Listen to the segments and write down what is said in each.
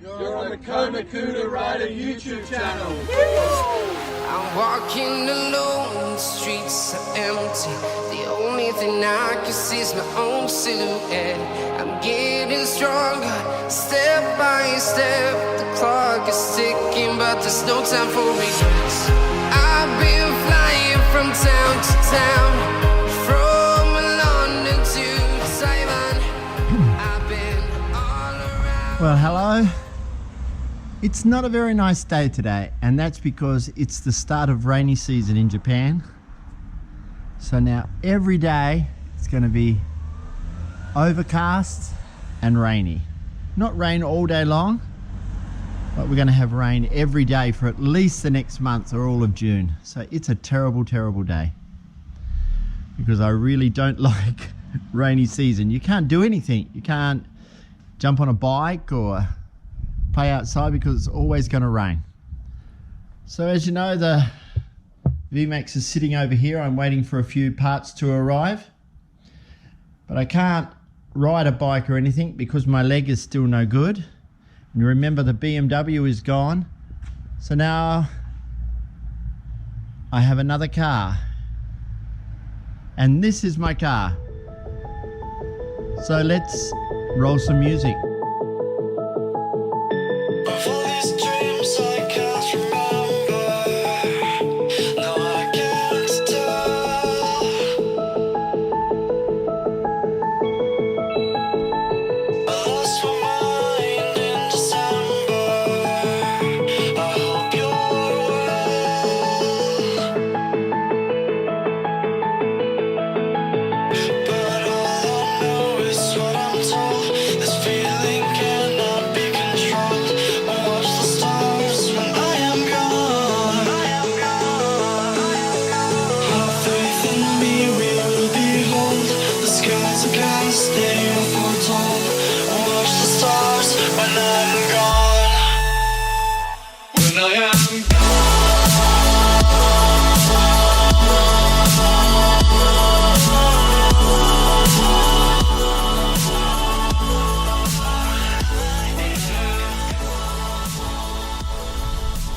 You're on the Kodokuna Raida YouTube channel. I'm walking alone, the streets are empty. The only thing I can see is my own silhouette. I'm getting stronger, step by step. The clock is ticking, but there's no time for regrets. I've been flying from town to town, from London to Taiwan. I've been all around. Well, hello. It's not a very nice day today, and that's because it's the start of rainy season in Japan. So now every day it's going to be overcast and rainy. Not rain all day long, but we're going to have rain every day for at least the next month or all of June. So it's a terrible, terrible day because I really don't like rainy season. You can't do anything. You can't jump on a bike or play outside because it's always going to rain. So as you know, the VMAX is sitting over here. I'm waiting for a few parts to arrive, but I can't ride a bike or anything because my leg is still no good. And you remember the BMW is gone, so now I have another car, and this is my car. So let's roll some music.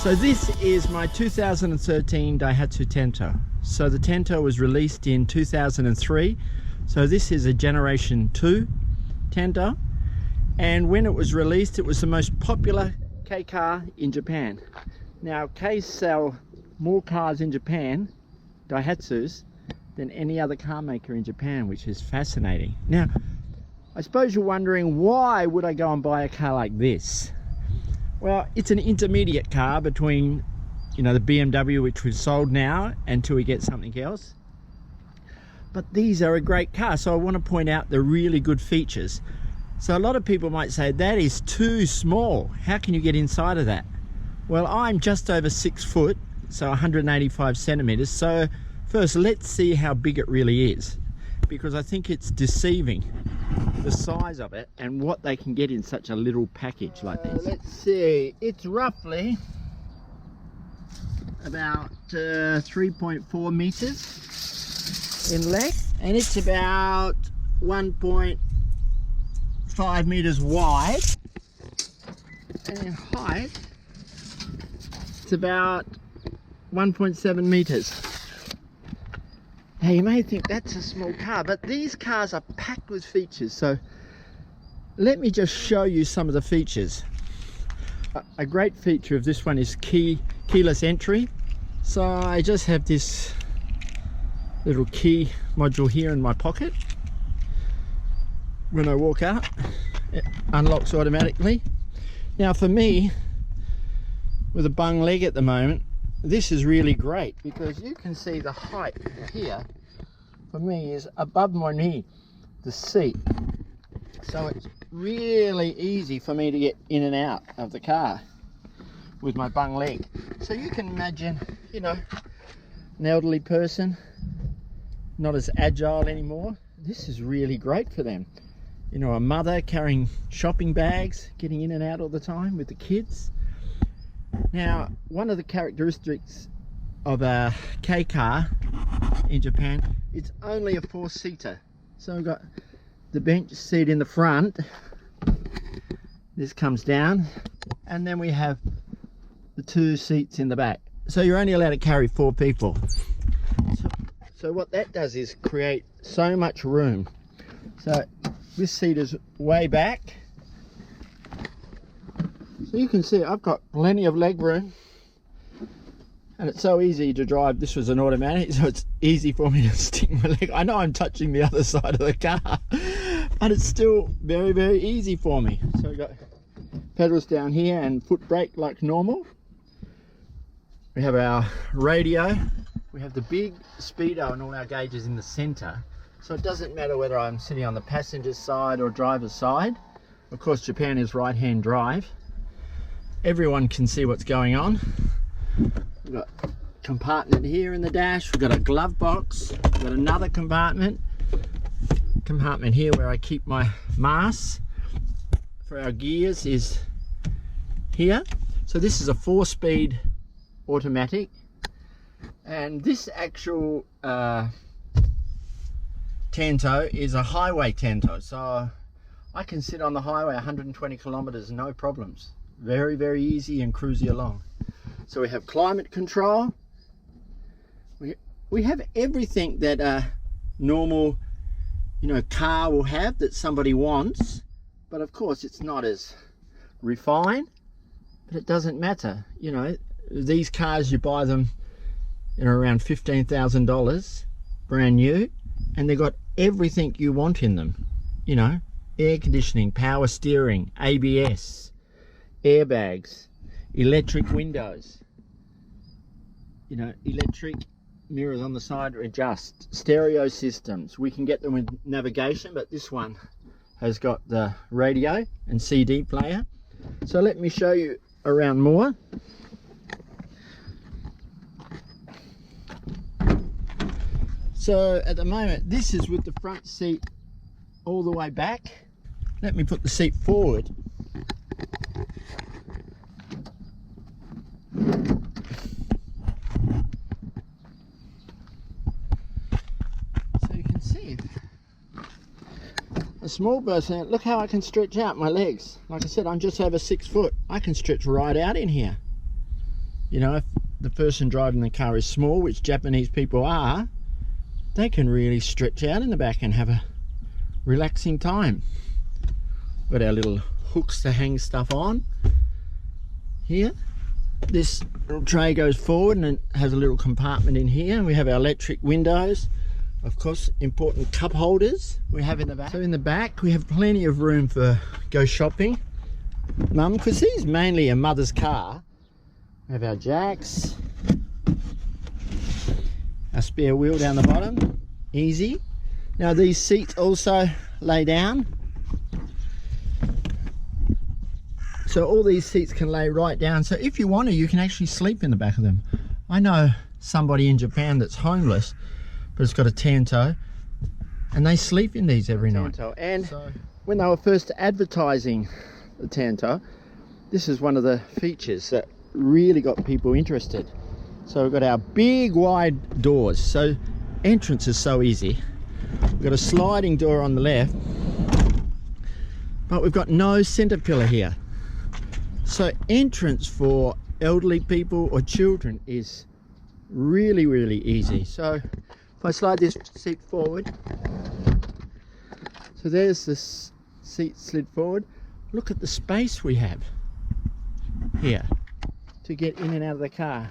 So this is my 2013 Daihatsu Tanto. So the Tanto was released in 2003. So this is a Generation 2 Tanto. And when it was released, it was the most popular Kei car in Japan. Now, Kei sell more cars in Japan, Daihatsus, than any other car maker in Japan, which is fascinating. Now, I suppose you're wondering, why would I go and buy a car like this? Well, it's an intermediate car between, you know, the BMW, which we've sold now, until we get something else. But these are a great car, so I want to point out the really good features. So a lot of people might say, that is too small. How can you get inside of that? Well, I'm just over 6 foot, so 185 centimeters. So first, let's see how big it really is, because I think it's deceiving, the size of it and what they can get in such a little package like this. Let's see, it's roughly about 3.4 meters in length, and it's about 1.5 meters wide, and in height it's about 1.7 meters. Now you may think that's a small car, but these cars are packed with features. So let me just show you some of the features. A great feature of this one is keyless entry. So I just have this little key module here in my pocket. When I walk out, it unlocks automatically. Now for me, with a bung leg at the moment, this is really great because you can see the height here for me is above my knee, the seat. So it's really easy for me to get in and out of the car with my bung leg. So you can imagine, you know, an elderly person, not as agile anymore. This is really great for them. You know, a mother carrying shopping bags, getting in and out all the time with the kids. Now, one of the characteristics of a Kei car in Japan, it's only a 4-seater. So I've got the bench seat in the front, This comes down, and then we have the 2 seats in the back. So you're only allowed to carry 4 people. So what that does is create so much room. So this seat is way back. So you can see I've got plenty of leg room. And it's so easy to drive. This was an automatic, so it's easy for me to stick my leg. I know I'm touching the other side of the car, but it's still very, very easy for me. So we've got pedals down here and foot brake like normal. We have our radio. We have the big speedo and all our gauges in the center. So it doesn't matter whether I'm sitting on the passenger side or driver's side. Of course, Japan is right-hand drive. Everyone can see what's going on. We've got a compartment here in the dash. We've got a glove box. We've got another compartment here where I keep my mass. For our gears is here. So this is a 4-speed automatic, and this actual Tanto is a highway Tanto, so I can sit on the highway 120 kilometers no problems. Very, very easy and cruisy along. So we have climate control. We have everything that a normal, car will have that somebody wants, but of course it's not as refined, but it doesn't matter. These cars, you buy them around $15,000 brand new, and they've got everything you want in them. Air conditioning, power steering, ABS, airbags, electric windows, electric mirrors on the side to adjust, stereo systems. We can get them with navigation, but this one has got the radio and CD player. So let me show you around more. So at the moment, this is with the front seat all the way back. Let me put the seat forward. So you can see a small person. Look how I can stretch out my legs. Like I said, I'm just over 6 foot. I can stretch right out in here. If the person driving the car is small, which Japanese people are, they can really stretch out in the back and have a relaxing time. Got our little hooks to hang stuff on here. This little tray goes forward and it has a little compartment in here. We have our electric windows, of course, important cup holders we have in the back. So in the back we have plenty of room for go shopping. Mum, because this is mainly a mother's car. We have our jacks, our spare wheel down the bottom, easy. Now these seats also lay down. So all these seats can lay right down. So if you want to, you can actually sleep in the back of them. I know somebody in Japan that's homeless, but it's got a Tanto, and they sleep in these every night. And when they were first advertising the Tanto, this is one of the features that really got people interested. So we've got our big wide doors. So entrance is so easy. We've got a sliding door on the left, but we've got no center pillar here. So entrance for elderly people or children is really, really easy. So if I slide this seat forward, so there's this seat slid forward. Look at the space we have here to get in and out of the car.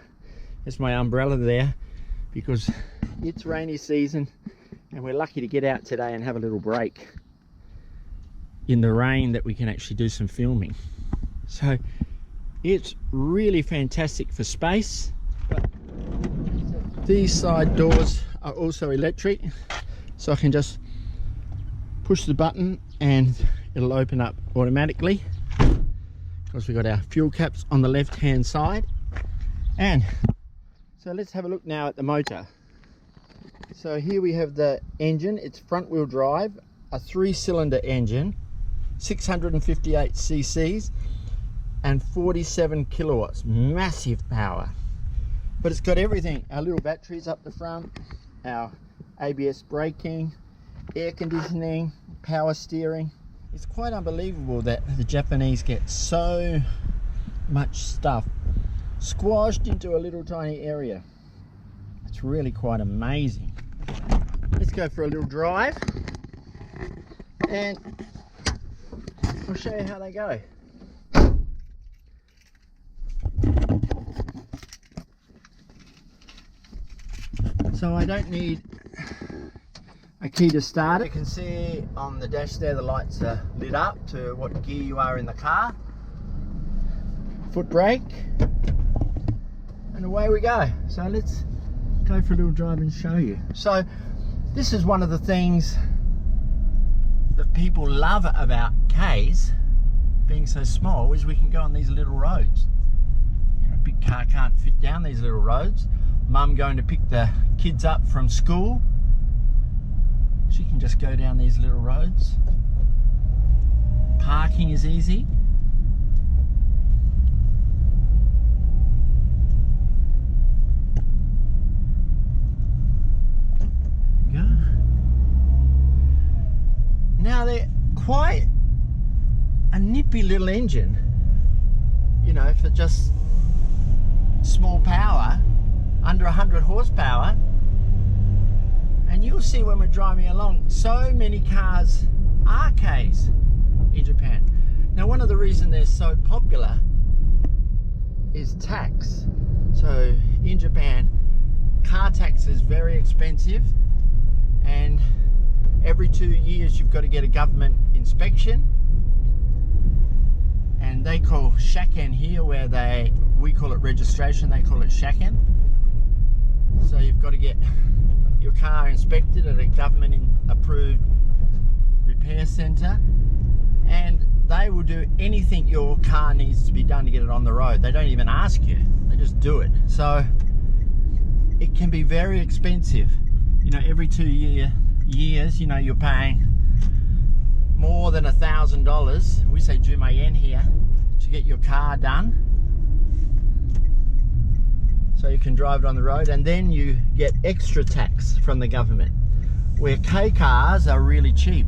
There's my umbrella there because it's rainy season and we're lucky to get out today and have a little break in the rain that we can actually do some filming. So it's really fantastic for space. But these side doors are also electric, so I can just push the button and it'll open up automatically. Of course, we've got our fuel caps on the left hand side. And so let's have a look now at the motor. So here we have the engine. It's front wheel drive, a 3-cylinder engine, 658 cc's and 47 kilowatts, massive power. But it's got everything, our little batteries up the front, our ABS braking, air conditioning, power steering, It's quite unbelievable that the Japanese get so much stuff squashed into a little tiny area. It's really quite amazing. Let's go for a little drive and I'll show you how they go. So I don't need a key to start it. You can see on the dash there the lights are lit up to what gear you are in the car. Foot brake, and away we go. So let's go for a little drive and show you. So this is one of the things that people love about Keis being so small, is we can go on these little roads. You know, a big car can't fit down these little roads. Mum going to pick the kids up from school, she can just go down these little roads. Parking is easy. Go. Now they're quite a nippy little engine, you know, for just small power, under 100 horsepower. And you'll see when we're driving along, so many cars are Keis in Japan. Now one of the reasons they're so popular is tax. So in Japan, car tax is very expensive, and every 2 years you've got to get a government inspection, and they call shaken here, where we call it registration, they call it shaken. So you've got to get your car inspected at a government approved repair centre, and they will do anything your car needs to be done to get it on the road. They don't even ask you, they just do it. So it can be very expensive. You know, every 2 years, you know, you're paying more than $1,000, we say Jumayen here, to get your car done, so you can drive it on the road, and then you get extra tax from the government, where Kei cars are really cheap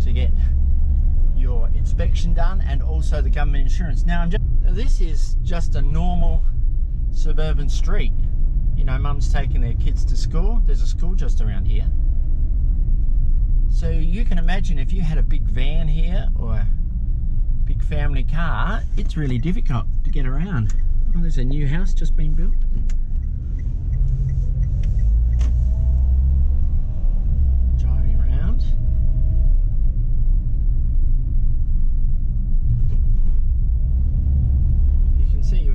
to get your inspection done and also the government insurance. Now this is just a normal suburban street. You know, mum's taking their kids to school. There's a school just around here. So you can imagine if you had a big van here or a big family car, it's really difficult to get around. Oh, there's a new house just been built. Driving around. You can see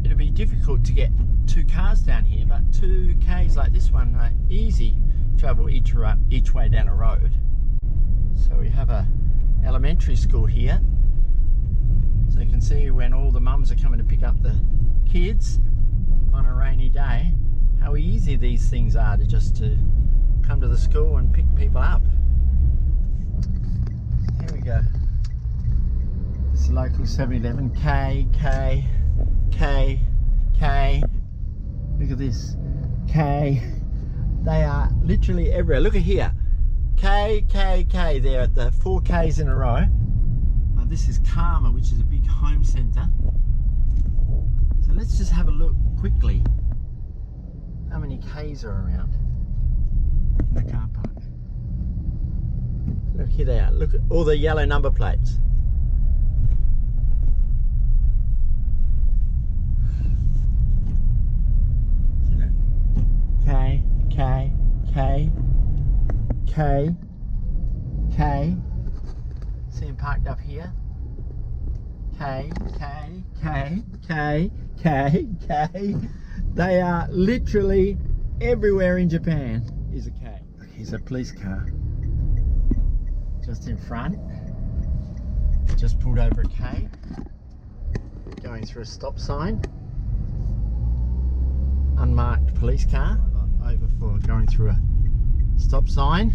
it'll be difficult to get two cars down here, but 2 Ks like this one are easy travel each way down a road. So we have a elementary school here. So you can see when all the mums are coming to pick up the kids on a rainy day, how easy these things are to come to the school and pick people up. Here we go. This is local 7-Eleven. K. Look at this. K. They are literally everywhere. Look at here. K. There at the 4 Ks in a row. This is Karma, which is a big home centre. So let's just have a look quickly how many Ks are around in the car park. Look, here they are. Look at all the yellow number plates. K. See them parked up here. K. They are literally everywhere in Japan is a K. Here's a police car just in front. Just pulled over a K. Going through a stop sign. Unmarked police car over for going through a stop sign.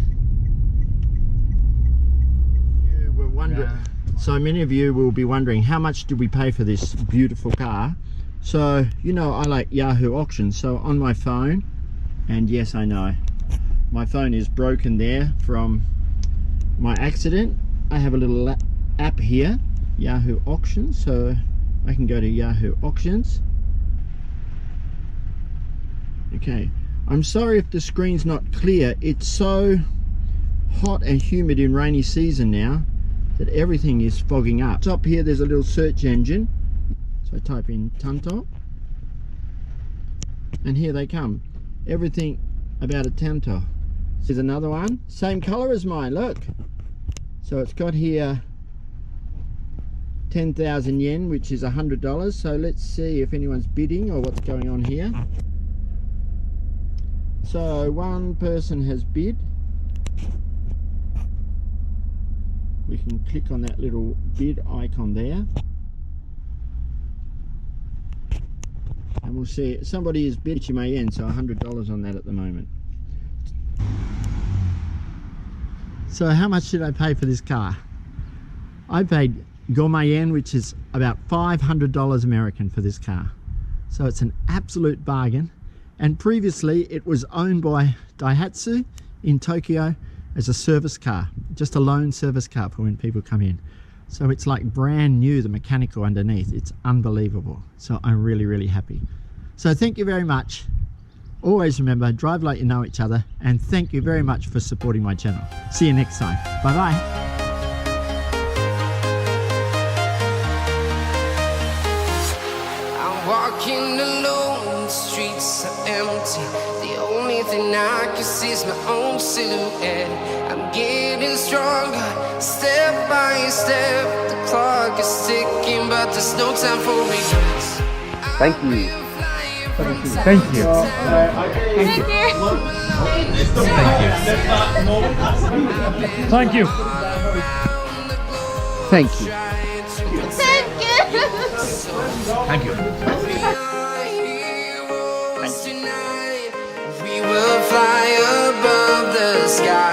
You were wondering, so many of you will be wondering, how much did we pay for this beautiful car? So, you know, I like Yahoo Auction. So on my phone, and yes, I know my phone is broken there from my accident, I have a little app here, Yahoo Auction, so I can go to Yahoo Auctions. Okay, I'm sorry if the screen's not clear. It's so hot and humid in rainy season now that everything is fogging up. Top here there's a little search engine, so I type in Tanto and here they come, everything about a Tanto. There's another one, same color as mine, look. So it's got here 10,000 yen, which is $100. So let's see if anyone's bidding or what's going on here. So one person has bid. We can click on that little bid icon there. And we'll see, somebody is bid yen, so $100 on that at the moment. So how much did I pay for this car? I paid yen, which is about $500 American for this car. So it's an absolute bargain. And previously it was owned by Daihatsu in Tokyo as a service car, just a loan service car for when people come in. So it's like brand new, the mechanical underneath. It's unbelievable. So I'm really, really happy. So thank you very much. Always remember, drive like you know each other, and thank you very much for supporting my channel. See you next time. Bye bye. I'm walking alone, the streets are empty. The only thing I can see is my own silhouette. I'm getting stronger, step by step. The clock is ticking, but there's no time for regrets. Thank you. Thank you. Thank you. Thank you. Thank you. Thank you. We will fly above the sky.